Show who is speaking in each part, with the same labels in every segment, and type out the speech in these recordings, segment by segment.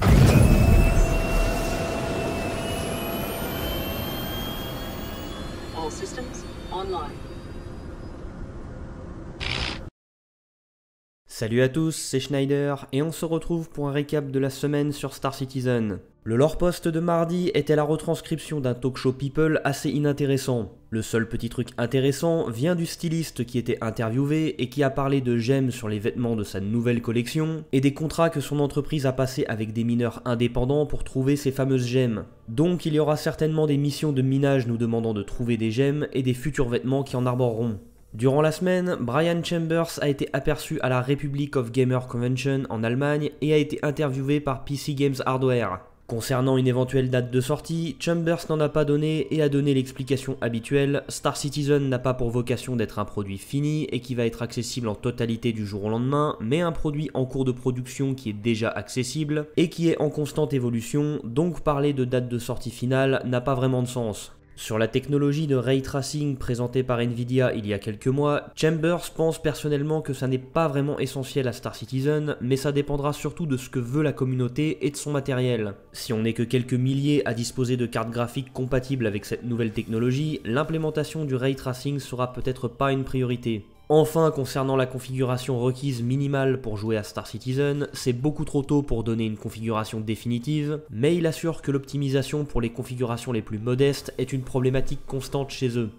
Speaker 1: All systems online.
Speaker 2: Salut à tous, c'est Schneider et on se retrouve pour un récap de la semaine sur Star Citizen. Le lore post de mardi était la retranscription d'un talk show People assez inintéressant. Le seul petit truc intéressant vient du styliste qui était interviewé et qui a parlé de gemmes sur les vêtements de sa nouvelle collection et des contrats que son entreprise a passés avec des mineurs indépendants pour trouver ces fameuses gemmes. Donc il y aura certainement des missions de minage nous demandant de trouver des gemmes et des futurs vêtements qui en arboreront. Durant la semaine, Brian Chambers a été aperçu à la Republic of Gamer Convention en Allemagne et a été interviewé par PC Games Hardware. Concernant une éventuelle date de sortie, Chambers n'en a pas donné et a donné l'explication habituelle. Star Citizen n'a pas pour vocation d'être un produit fini et qui va être accessible en totalité du jour au lendemain, mais un produit en cours de production qui est déjà accessible et qui est en constante évolution, donc parler de date de sortie finale n'a pas vraiment de sens. Sur la technologie de Ray Tracing présentée par Nvidia il y a quelques mois, Chambers pense personnellement que ça n'est pas vraiment essentiel à Star Citizen, mais ça dépendra surtout de ce que veut la communauté et de son matériel. Si on n'est que quelques milliers à disposer de cartes graphiques compatibles avec cette nouvelle technologie, l'implémentation du Ray Tracing sera peut-être pas une priorité. Enfin, concernant la configuration requise minimale pour jouer à Star Citizen, c'est beaucoup trop tôt pour donner une configuration définitive, mais il assure que l'optimisation pour les configurations les plus modestes est une problématique constante chez eux.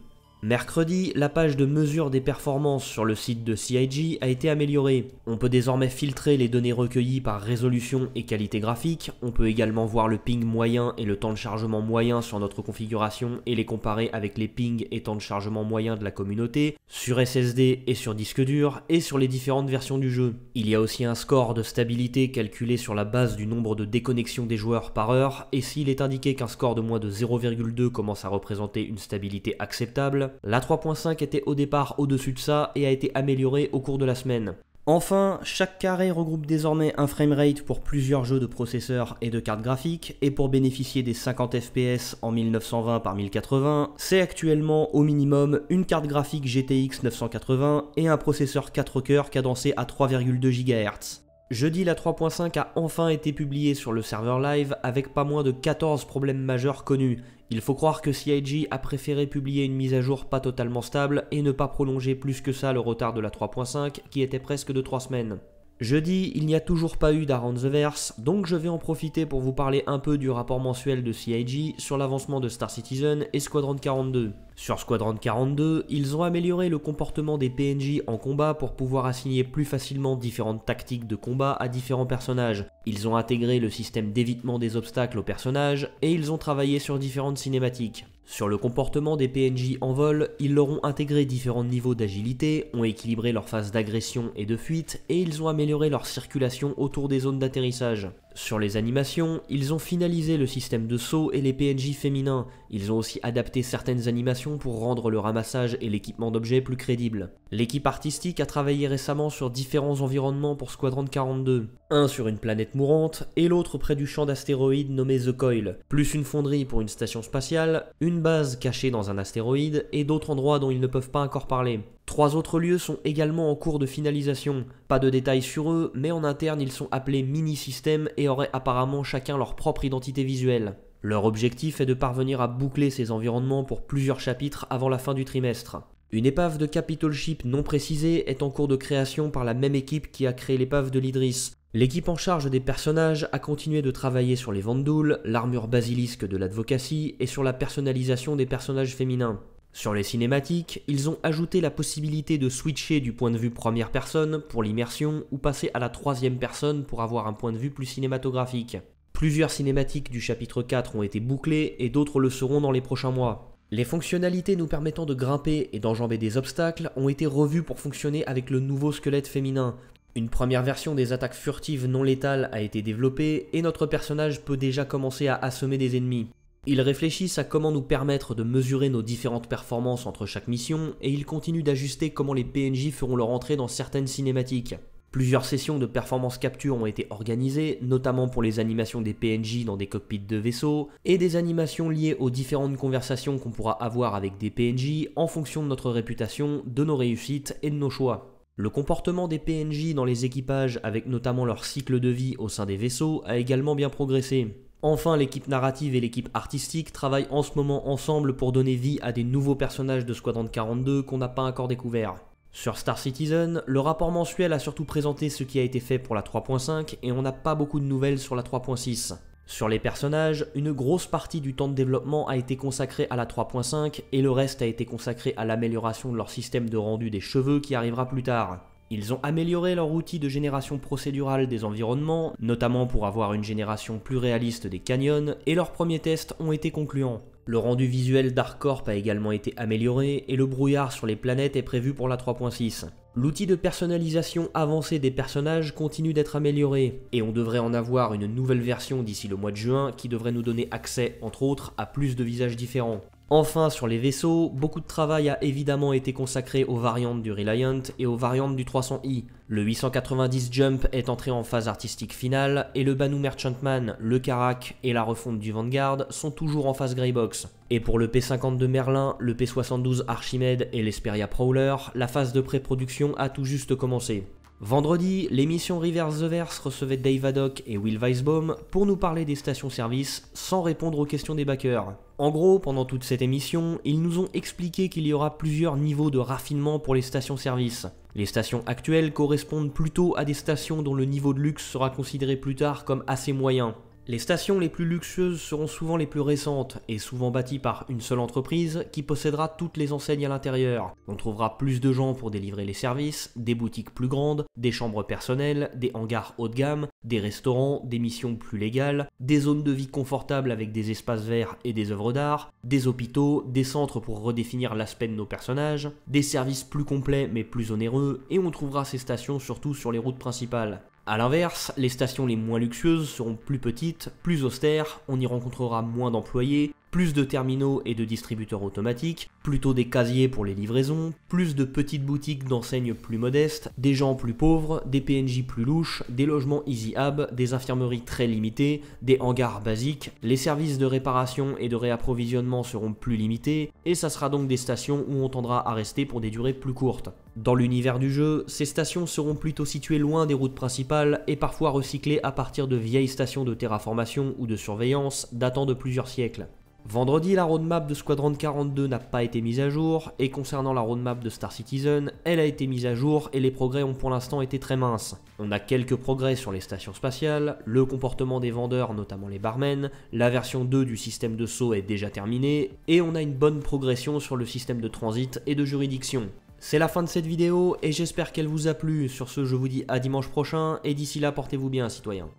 Speaker 2: Mercredi, la page de mesure des performances sur le site de CIG a été améliorée. On peut désormais filtrer les données recueillies par résolution et qualité graphique, on peut également voir le ping moyen et le temps de chargement moyen sur notre configuration et les comparer avec les pings et temps de chargement moyen de la communauté, sur SSD et sur disque dur, et sur les différentes versions du jeu. Il y a aussi un score de stabilité calculé sur la base du nombre de déconnexions des joueurs par heure, et s'il est indiqué qu'un score de moins de 0,2 commence à représenter une stabilité acceptable, la 3.5 était au départ au-dessus de ça et a été améliorée au cours de la semaine. Enfin, chaque carré regroupe désormais un framerate pour plusieurs jeux de processeurs et de cartes graphiques, et pour bénéficier des 50 fps en 1920 par 1080, c'est actuellement au minimum une carte graphique GTX 980 et un processeur 4 cœurs cadencé à 3,2 GHz. Jeudi, la 3.5 a enfin été publiée sur le serveur live avec pas moins de 14 problèmes majeurs connus. Il faut croire que CIG a préféré publier une mise à jour pas totalement stable et ne pas prolonger plus que ça le retard de la 3.5 qui était presque de 3 semaines. Jeudi, il n'y a toujours pas eu d'Around the Verse, donc je vais en profiter pour vous parler un peu du rapport mensuel de CIG sur l'avancement de Star Citizen et Squadron 42. Sur Squadron 42, ils ont amélioré le comportement des PNJ en combat pour pouvoir assigner plus facilement différentes tactiques de combat à différents personnages. Ils ont intégré le système d'évitement des obstacles aux personnages et ils ont travaillé sur différentes cinématiques. Sur le comportement des PNJ en vol, ils leur ont intégré différents niveaux d'agilité, ont équilibré leur phase d'agression et de fuite, et ils ont amélioré leur circulation autour des zones d'atterrissage. Sur les animations, ils ont finalisé le système de saut et les PNJ féminins. Ils ont aussi adapté certaines animations pour rendre le ramassage et l'équipement d'objets plus crédibles. L'équipe artistique a travaillé récemment sur différents environnements pour Squadron 42. Un sur une planète mourante et l'autre près du champ d'astéroïdes nommé The Coil, plus une fonderie pour une station spatiale, une base cachée dans un astéroïde et d'autres endroits dont ils ne peuvent pas encore parler. 3 autres lieux sont également en cours de finalisation. Pas de détails sur eux, mais en interne ils sont appelés mini-systèmes et auraient apparemment chacun leur propre identité visuelle. Leur objectif est de parvenir à boucler ces environnements pour plusieurs chapitres avant la fin du trimestre. Une épave de Capital Ship non précisée est en cours de création par la même équipe qui a créé l'épave de l'Idris. L'équipe en charge des personnages a continué de travailler sur les Vanduul, l'armure basilisque de l'Advocacy et sur la personnalisation des personnages féminins. Sur les cinématiques, ils ont ajouté la possibilité de switcher du point de vue première personne pour l'immersion ou passer à la troisième personne pour avoir un point de vue plus cinématographique. Plusieurs cinématiques du chapitre 4 ont été bouclées et d'autres le seront dans les prochains mois. Les fonctionnalités nous permettant de grimper et d'enjamber des obstacles ont été revues pour fonctionner avec le nouveau squelette féminin. Une première version des attaques furtives non létales a été développée et notre personnage peut déjà commencer à assommer des ennemis. Ils réfléchissent à comment nous permettre de mesurer nos différentes performances entre chaque mission et ils continuent d'ajuster comment les PNJ feront leur entrée dans certaines cinématiques. Plusieurs sessions de performance capture ont été organisées, notamment pour les animations des PNJ dans des cockpits de vaisseaux, et des animations liées aux différentes conversations qu'on pourra avoir avec des PNJ en fonction de notre réputation, de nos réussites et de nos choix. Le comportement des PNJ dans les équipages, avec notamment leur cycle de vie au sein des vaisseaux, a également bien progressé. Enfin, l'équipe narrative et l'équipe artistique travaillent en ce moment ensemble pour donner vie à des nouveaux personnages de Squadron 42 qu'on n'a pas encore découverts. Sur Star Citizen, le rapport mensuel a surtout présenté ce qui a été fait pour la 3.5 et on n'a pas beaucoup de nouvelles sur la 3.6. Sur les personnages, une grosse partie du temps de développement a été consacrée à la 3.5 et le reste a été consacré à l'amélioration de leur système de rendu des cheveux qui arrivera plus tard. Ils ont amélioré leur outil de génération procédurale des environnements, notamment pour avoir une génération plus réaliste des canyons, et leurs premiers tests ont été concluants. Le rendu visuel d'ArcCorp a également été amélioré et le brouillard sur les planètes est prévu pour la 3.6. L'outil de personnalisation avancé des personnages continue d'être amélioré, et on devrait en avoir une nouvelle version d'ici le mois de juin qui devrait nous donner accès, entre autres, à plus de visages différents. Enfin, sur les vaisseaux, beaucoup de travail a évidemment été consacré aux variantes du Reliant et aux variantes du 300i. Le 890 Jump est entré en phase artistique finale, et le Banu Merchantman, le Karak et la refonte du Vanguard sont toujours en phase Greybox. Et pour le P-52 Merlin, le P-72 Archimede et l'Hesperia Prowler, la phase de pré-production a tout juste commencé. Vendredi, l'émission Reverse the Verse recevait Dave Haddock et Will Weisbaum pour nous parler des stations-service sans répondre aux questions des backers. En gros, pendant toute cette émission, ils nous ont expliqué qu'il y aura plusieurs niveaux de raffinement pour les stations-service. Les stations actuelles correspondent plutôt à des stations dont le niveau de luxe sera considéré plus tard comme assez moyen. Les stations les plus luxueuses seront souvent les plus récentes et souvent bâties par une seule entreprise qui possédera toutes les enseignes à l'intérieur. On trouvera plus de gens pour délivrer les services, des boutiques plus grandes, des chambres personnelles, des hangars haut de gamme, des restaurants, des missions plus légales, des zones de vie confortables avec des espaces verts et des œuvres d'art, des hôpitaux, des centres pour redéfinir l'aspect de nos personnages, des services plus complets mais plus onéreux, et on trouvera ces stations surtout sur les routes principales. A l'inverse, les stations les moins luxueuses seront plus petites, plus austères, on y rencontrera moins d'employés, plus de terminaux et de distributeurs automatiques, plutôt des casiers pour les livraisons, plus de petites boutiques d'enseignes plus modestes, des gens plus pauvres, des PNJ plus louches, des logements Easy Hub, des infirmeries très limitées, des hangars basiques, les services de réparation et de réapprovisionnement seront plus limités, et ça sera donc des stations où on tendra à rester pour des durées plus courtes. Dans l'univers du jeu, ces stations seront plutôt situées loin des routes principales et parfois recyclées à partir de vieilles stations de terraformation ou de surveillance datant de plusieurs siècles. Vendredi, la roadmap de Squadron 42 n'a pas été mise à jour, et concernant la roadmap de Star Citizen, elle a été mise à jour et les progrès ont pour l'instant été très minces. On a quelques progrès sur les stations spatiales, le comportement des vendeurs, notamment les barmen, la version 2 du système de saut est déjà terminée, et on a une bonne progression sur le système de transit et de juridiction. C'est la fin de cette vidéo et j'espère qu'elle vous a plu. Sur ce, je vous dis à dimanche prochain et d'ici là, portez-vous bien, citoyens.